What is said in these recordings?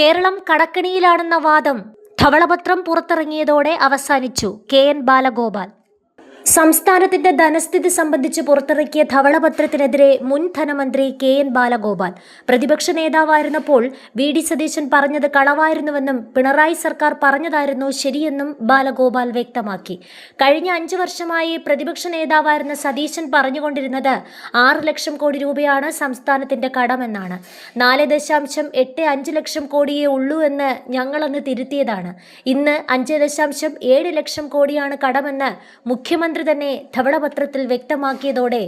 കേരളം കടക്കെണിയിലാണെന്ന വാദം ധവളപത്രം പുറത്തിറങ്ങിയതോടെ അവസാനിച്ചു. KN ബാലഗോപാൽ. സംസ്ഥാനത്തിന്റെ ധനസ്ഥിതി സംബന്ധിച്ച് പുറത്തിറക്കിയ ധവളപത്രത്തിനെതിരെ മുൻ ധനമന്ത്രി KN ബാലഗോപാൽ പ്രതിപക്ഷ നേതാവായിരുന്നപ്പോൾ VD സതീശൻ പറഞ്ഞത് കളവായിരുന്നുവെന്നും പിണറായി സർക്കാർ പറഞ്ഞതായിരുന്നു ശരിയെന്നും ബാലഗോപാൽ വ്യക്തമാക്കി. കഴിഞ്ഞ 5 വർഷമായി പ്രതിപക്ഷ നേതാവായിരുന്ന സതീശൻ പറഞ്ഞുകൊണ്ടിരുന്നത് 6 ലക്ഷം കോടി രൂപയാണ് സംസ്ഥാനത്തിന്റെ കടമെന്നാണ്. 4.85 ലക്ഷം കോടിയേ ഉള്ളൂ എന്ന് ഞങ്ങളന്ന് തിരുത്തിയതാണ്. ഇന്ന് 5.7 ലക്ഷം കോടിയാണ് കടമെന്ന് മുഖ്യമന്ത്രി തന്നെ ധവളപത്രത്തിൽ വ്യക്തമാക്കിയതോടെ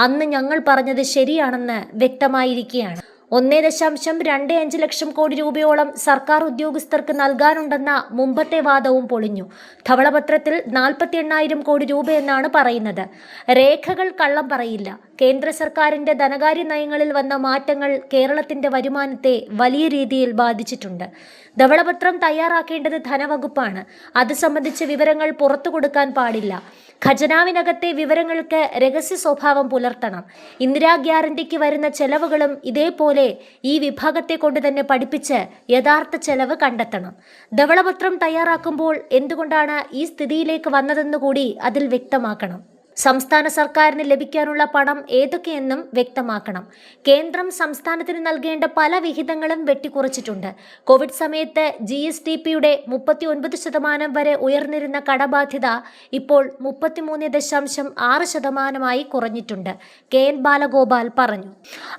അന്ന് ഞങ്ങൾ പറഞ്ഞത് ശരിയാണെന്ന് വ്യക്തമായിരിക്കുകയാണ്. 1.25 ലക്ഷം കോടി രൂപയോളം സർക്കാർ ഉദ്യോഗസ്ഥർക്ക് നൽകാനുണ്ടെന്ന മുമ്പത്തെ വാദവും പൊളിഞ്ഞു. ധവളപത്രത്തിൽ 48,000 കോടി രൂപയെന്നാണ് പറയുന്നത്. രേഖകൾ കള്ളം പറയില്ല. കേന്ദ്ര സർക്കാരിന്റെ ധനകാര്യ നയങ്ങളിൽ വന്ന മാറ്റങ്ങൾ കേരളത്തിന്റെ വരുമാനത്തെ വലിയ രീതിയിൽ ബാധിച്ചിട്ടുണ്ട്. ധവളപത്രം തയ്യാറാക്കേണ്ടത് ധനവകുപ്പാണ്. അത് സംബന്ധിച്ച വിവരങ്ങൾ പുറത്തു കൊടുക്കാൻ പാടില്ല. ഖജനാവിനകത്തെ വിവരങ്ങൾക്ക് രഹസ്യ സ്വഭാവം പുലർത്തണം. ഇന്ദിരാ ഗ്യാരണ്ടിക്ക് വരുന്ന ചെലവുകളും ഇതേപോലെ ഈ വിഭാഗത്തെ കൊണ്ട് തന്നെ പഠിപ്പിച്ച് യഥാർത്ഥ ചെലവ് കണ്ടെത്തണം. ധവളപത്രം തയ്യാറാക്കുമ്പോൾ എന്തുകൊണ്ടാണ് ഈ സ്ഥിതിയിലേക്ക് വന്നതെന്നുകൂടി അതിൽ വ്യക്തമാക്കണം. സംസ്ഥാന സർക്കാരിന് ലഭിക്കാനുള്ള പണം ഏതൊക്കെയെന്നും വ്യക്തമാക്കണം. കേന്ദ്രം സംസ്ഥാനത്തിന് നൽകേണ്ട പല വിഹിതങ്ങളും വെട്ടിക്കുറച്ചിട്ടുണ്ട്. കോവിഡ് സമയത്ത് GSDPയുടെ 39% വരെ ഉയർന്നിരുന്ന കടബാധ്യത ഇപ്പോൾ 33.6% കുറഞ്ഞിട്ടുണ്ട്. KN ബാലഗോപാൽ പറഞ്ഞു.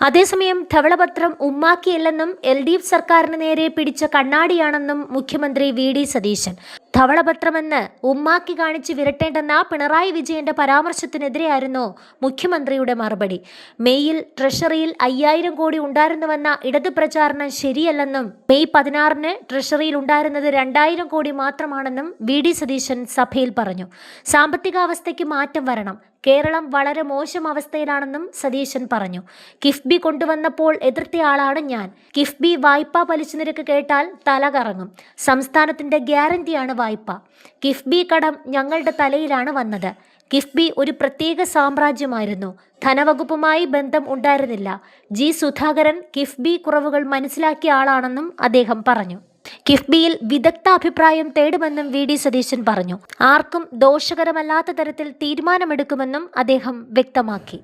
അതേസമയം ധവളപത്രം ഉമ്മാക്കിയല്ലെന്നും LDF സർക്കാരിന് നേരെ പിടിച്ച കണ്ണാടിയാണെന്നും മുഖ്യമന്ത്രി VD സതീശൻ. ധവളപത്രമെന്ന് ഉമ്മാക്കി കാണിച്ച് വിരട്ടേണ്ടെന്ന പിണറായി വിജയന്റെ പരാമർശത്തിനെതിരെയായിരുന്നു മുഖ്യമന്ത്രിയുടെ മറുപടി. മെയ്യിൽ ട്രഷറിയിൽ 5,000 കോടി ഉണ്ടായിരുന്നുവെന്ന ഇടത് പ്രചാരണം ശരിയല്ലെന്നും മെയ് 16-ന് ട്രഷറിയിൽ ഉണ്ടായിരുന്നത് 2,000 കോടി മാത്രമാണെന്നും VD സതീശൻ സഭയിൽ പറഞ്ഞു. സാമ്പത്തികാവസ്ഥയ്ക്ക് മാറ്റം വരണം. കേരളം വളരെ മോശം അവസ്ഥയിലാണെന്നും സതീശൻ പറഞ്ഞു. കിഫ്ബി കൊണ്ടുവന്നപ്പോൾ എതിർത്തയാളാണ് ഞാൻ. കിഫ്ബി വായ്പാ പലിശ നിരക്ക് കേട്ടാൽ തല കറങ്ങും. സംസ്ഥാനത്തിന്റെ ഗ്യാരണ്ടിയാണ് വായ്പ. കിഫ്ബി കടം ഞങ്ങളുടെ തലയിലാണ് വന്നത്. കിഫ്ബി ഒരു പ്രത്യേക സാമ്രാജ്യമായിരുന്നു. ധനവകുപ്പുമായി ബന്ധം ഉണ്ടായിരുന്നില്ല. സുധാകരൻ കിഫ്ബി കുറവുകൾ മനസ്സിലാക്കിയ ആളാണെന്നും അദ്ദേഹം പറഞ്ഞു. കിഫ്ബിയിൽ വിദഗ്ധ അഭിപ്രായം തേടുമെന്നും VD സതീശൻ പറഞ്ഞു. ആർക്കും ദോഷകരമല്ലാത്ത തരത്തിൽ തീരുമാനമെടുക്കുമെന്നും അദ്ദേഹം വ്യക്തമാക്കി.